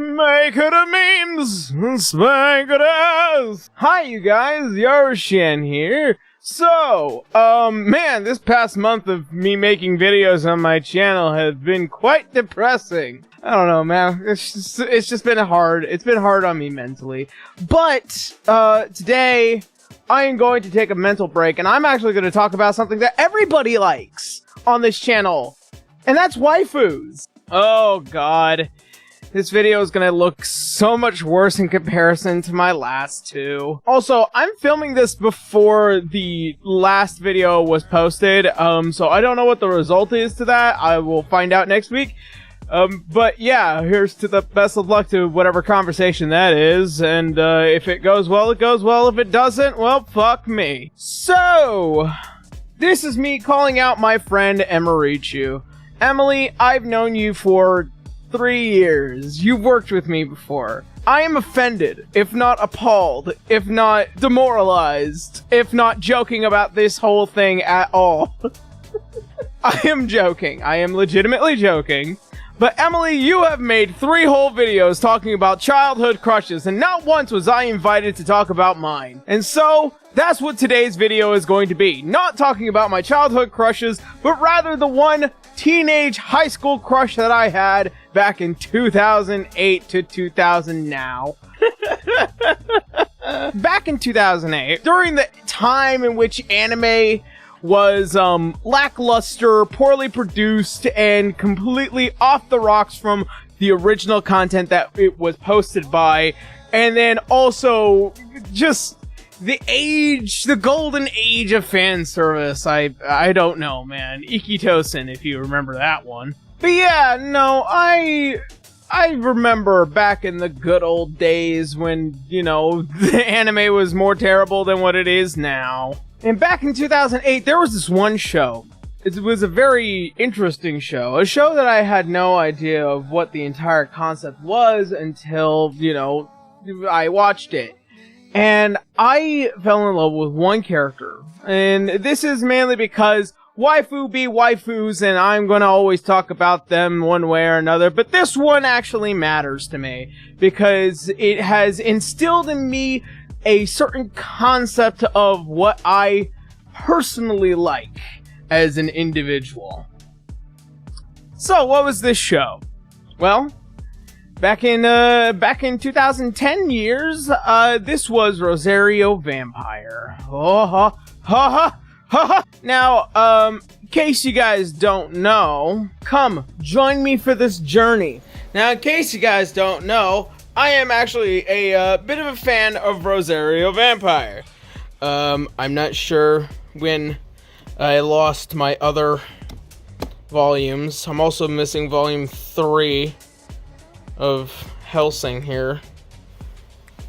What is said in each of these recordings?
Maker of memes, spank it ass. Hi you guys, YaroShien here. So, man, this past month of me making videos on my channel has been quite depressing. I don't know, man. It's just been hard. It's been hard on me mentally. But, today, I am going to take a mental break, and I'm actually going to talk about something that everybody likes on this channel. And that's waifus. Oh, God. This video is gonna look so much worse in comparison to my last two. Also, I'm filming this before the last video was posted, so I don't know what the result is to that. I will find out next week. But yeah, here's to the best of luck to whatever conversation that is, and if it goes well, it goes well. If it doesn't, well, fuck me. So, this is me calling out my friend Emirichu. Emily, I've known you for 3 years. You've worked with me before. I am offended, if not appalled, if not demoralized, if not joking about this whole thing at all. I am joking. I am legitimately joking. But Emily, you have made 3 whole videos talking about childhood crushes, and not once was I invited to talk about mine. And so, that's what today's video is going to be. Not talking about my childhood crushes, but rather the one teenage high school crush that I had back in 2008 to 2000 now. Back in 2008, during the time in which anime was lackluster, poorly produced, and completely off the rocks from the original content that it was posted by, and then also just the golden age of fan service. I don't know, man. Ikitosen, if you remember that one. But yeah, no, I remember back in the good old days when, you know, the anime was more terrible than what it is now. And back in 2008, there was this one show. It was a very interesting show. A show that I had no idea of what the entire concept was until, you know, I watched it. And I fell in love with one character. And this is mainly because waifu be waifus, and I'm gonna always talk about them one way or another. But this one actually matters to me, because it has instilled in me a certain concept of what I personally like as an individual. So, what was this show? Well, back in 2010 years, this was Rosario Vampire. Oh, ha, ha, ha, ha, ha. Now, in case you guys don't know, come, join me for this journey. Now, in case you guys don't know, I am actually a bit of a fan of Rosario Vampire. I'm not sure when I lost my other volumes. I'm also missing volume 3 of Hellsing here.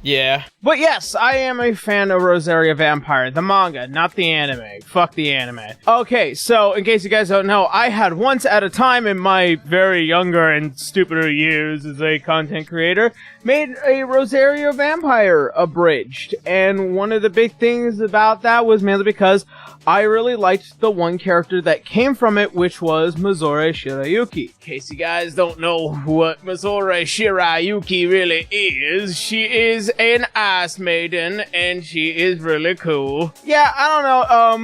Yeah. But yes, I am a fan of Rosario Vampire, the manga, not the anime. Fuck the anime. Okay, so in case you guys don't know, I had once at a time in my very younger and stupider years as a content creator, made a Rosario Vampire abridged. And one of the big things about that was mainly because I really liked the one character that came from it, which was Mizore Shirayuki. In case you guys don't know what Mizore Shirayuki really is, she is an ice maiden, and she is really cool. Yeah, I don't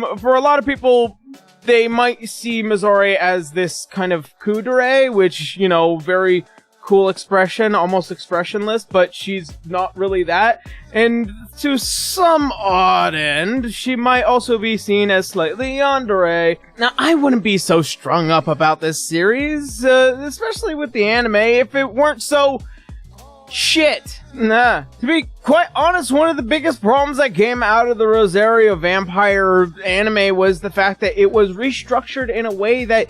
know, for a lot of people, they might see Mizore as this kind of kudere, which, you know, very cool expression, almost expressionless, but she's not really that. And to some odd end, she might also be seen as slightly yandere. Now, I wouldn't be so strung up about this series, especially with the anime, if it weren't so shit. Nah. To be quite honest, one of the biggest problems that came out of the Rosario Vampire anime was the fact that it was restructured in a way that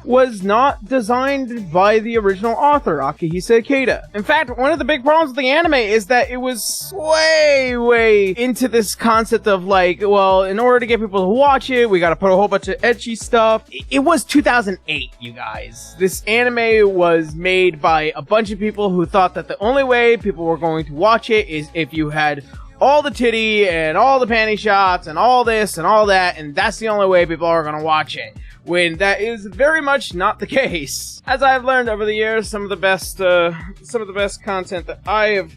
was not designed by the original author, Akihisa Ikeda. In fact, one of the big problems with the anime is that it was way into this concept of like, well, in order to get people to watch it, we gotta put a whole bunch of ecchi stuff. It was 2008, you guys. This anime was made by a bunch of people who thought that the only way people were going to watch it is if you had all the titty and all the panty shots and all this and all that, and that's the only way people are gonna watch it. when that is very much not the case. As I have learned over the years, some of the best content that I have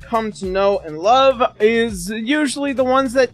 come to know and love is usually the ones that,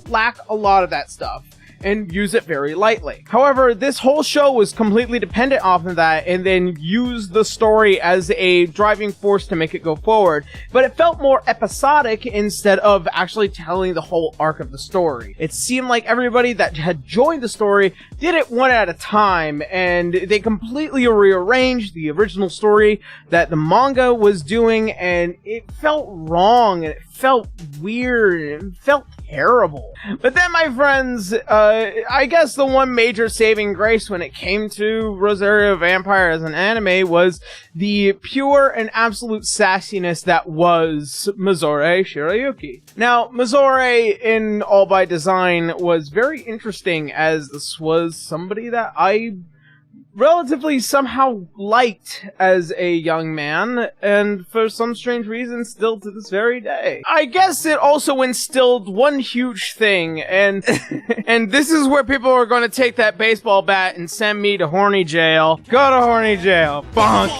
lack a lot of that stuff and use it very lightly. However, this whole show was completely dependent off of that and then used the story as a driving force to make it go forward, but it felt more episodic instead of actually telling the whole arc of the story. It seemed like everybody that had joined the story did it one at a time, and they completely rearranged the original story that the manga was doing, and it felt wrong, and it felt weird, and it felt terrible. But then, my friends, I guess the one major saving grace when it came to Rosario Vampire as an anime was the pure and absolute sassiness that was Mizore Shirayuki. Now, Mizore, in All By Design, was very interesting, as this was somebody that I relatively somehow liked as a young man, and for some strange reason still to this very day. I guess it also instilled one huge thing, and and this is where people are going to take that baseball bat and send me to horny jail. Go to horny jail. Bonk.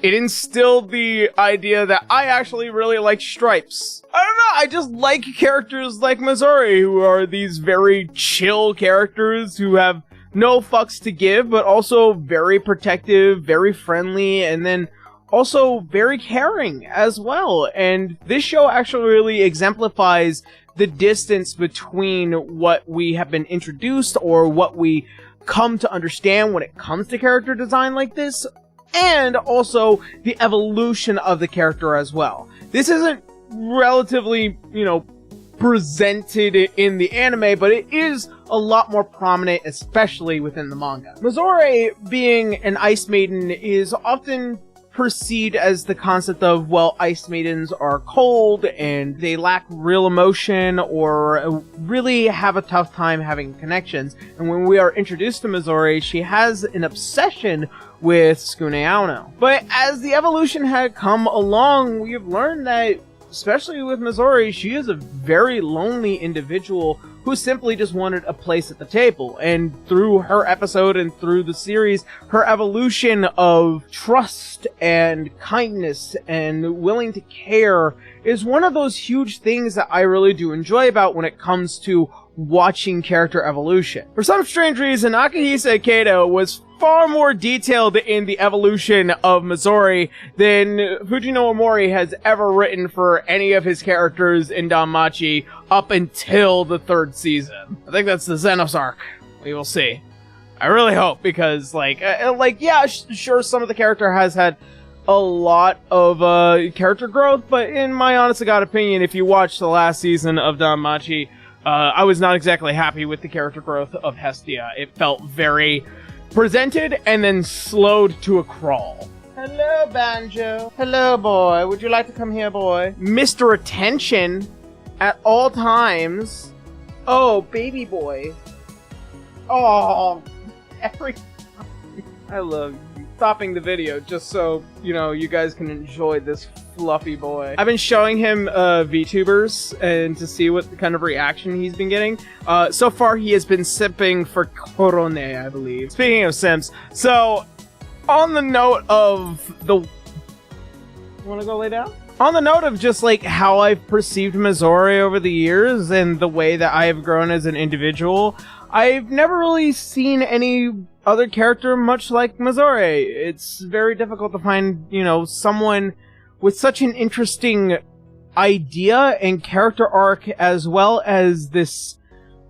It instilled the idea that I actually really like stripes. I don't know, I just like characters like Mizore, who are these very chill characters who have no fucks to give, but also very protective, very friendly, and then also very caring as well. And this show actually really exemplifies the distance between what we have been introduced or what we come to understand when it comes to character design like this, and also the evolution of the character as well. This isn't relatively, presented in the anime, but it is a lot more prominent, especially within the manga. Mizore, being an ice maiden, is often perceived as the concept of, well, ice maidens are cold and they lack real emotion or really have a tough time having connections. And when we are introduced to Mizore, she has an obsession with Tsukuneano. But as the evolution had come along, we have learned that, especially with Mizore, she is a very lonely individual who simply just wanted a place at the table. And through her episode and through the series, her evolution of trust and kindness and willing to care is one of those huge things that I really do enjoy about when it comes to watching character evolution. For some strange reason, Akihisa Kato was far more detailed in the evolution of Mizore than Fujino Omori has ever written for any of his characters in Danmachi up until the 3rd season. I think that's the Xenos arc. We will see. I really hope, because, sure, some of the character has had a lot of character growth, but in my honest to God opinion, if you watch the last season of Danmachi, I was not exactly happy with the character growth of Hestia. It felt very presented and then slowed to a crawl. Hello, Banjo. Hello, boy. Would you like to come here, boy? Mr. Attention at all times. Oh, baby boy. Oh, every time. I love you. Stopping the video just so, you guys can enjoy this fluffy boy. I've been showing him VTubers and to see what kind of reaction he's been getting. So far, he has been simping for Korone, I believe. Speaking of simps, so on the note of the... You want to go lay down? On the note of just how I've perceived Mizore over the years and the way that I have grown as an individual, I've never really seen any other character much like Mizore. It's very difficult to find, someone with such an interesting idea and character arc, as well as this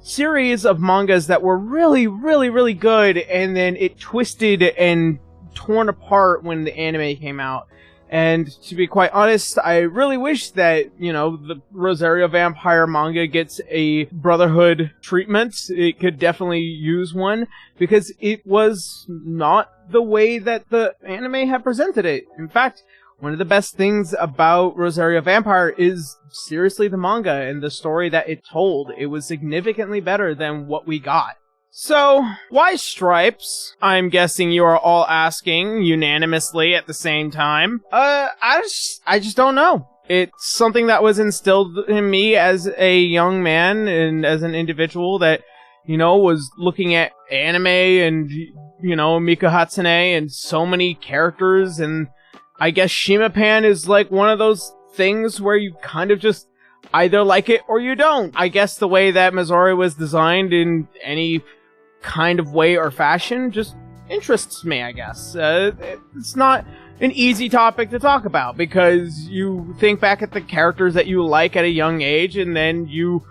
series of mangas that were really, really, really good, and then it twisted and torn apart when the anime came out. And to be quite honest, I really wish that, the Rosario Vampire manga gets a Brotherhood treatment. It could definitely use one, because it was not the way that the anime had presented it. In fact, one of the best things about Rosario Vampire is seriously the manga and the story that it told. It was significantly better than what we got. So, why stripes? I'm guessing you are all asking unanimously at the same time. I just don't know. It's something that was instilled in me as a young man and as an individual that, you know, was looking at anime and, you know, Miku Hatsune and so many characters, and I guess Shimapan is like one of those things where you kind of just either like it or you don't. I guess the way that Mizore was designed in any kind of way or fashion just interests me, I guess. It's not an easy topic to talk about because you think back at the characters that you like at a young age and then you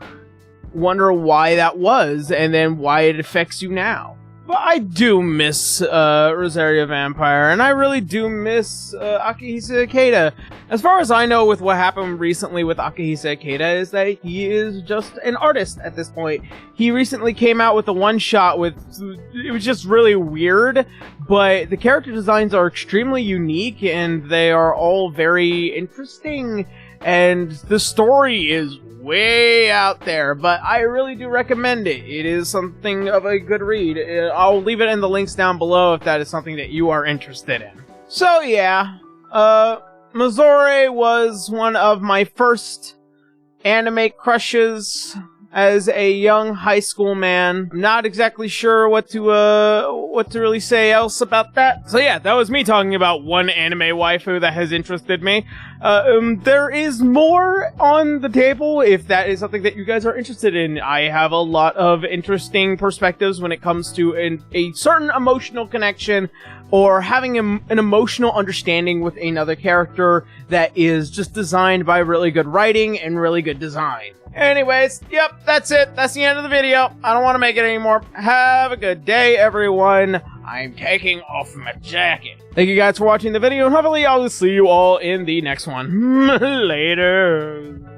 wonder why that was and then why it affects you now. But I do miss Rosario Vampire, and I really do miss Akihisa Ikeda. As far as I know with what happened recently with Akihisa Ikeda is that he is just an artist at this point. He recently came out with a one-shot with... It was just really weird, but the character designs are extremely unique, and they are all very interesting, and the story is way out there, but I really do recommend it. It is something of a good read. I'll leave it in the links down below if that is something that you are interested in. So yeah, Mizore was one of my first anime crushes as a young high school man. I'm not exactly sure what to really say else about that. So yeah, that was me talking about one anime waifu that has interested me. There is more on the table if that is something that you guys are interested in. I have a lot of interesting perspectives when it comes to a certain emotional connection or having an emotional understanding with another character that is just designed by really good writing and really good design. Anyways, yep, that's it. That's the end of the video. I don't want to make it anymore. Have a good day, everyone. I'm taking off my jacket. Thank you guys for watching the video, and hopefully I'll see you all in the next one. Later.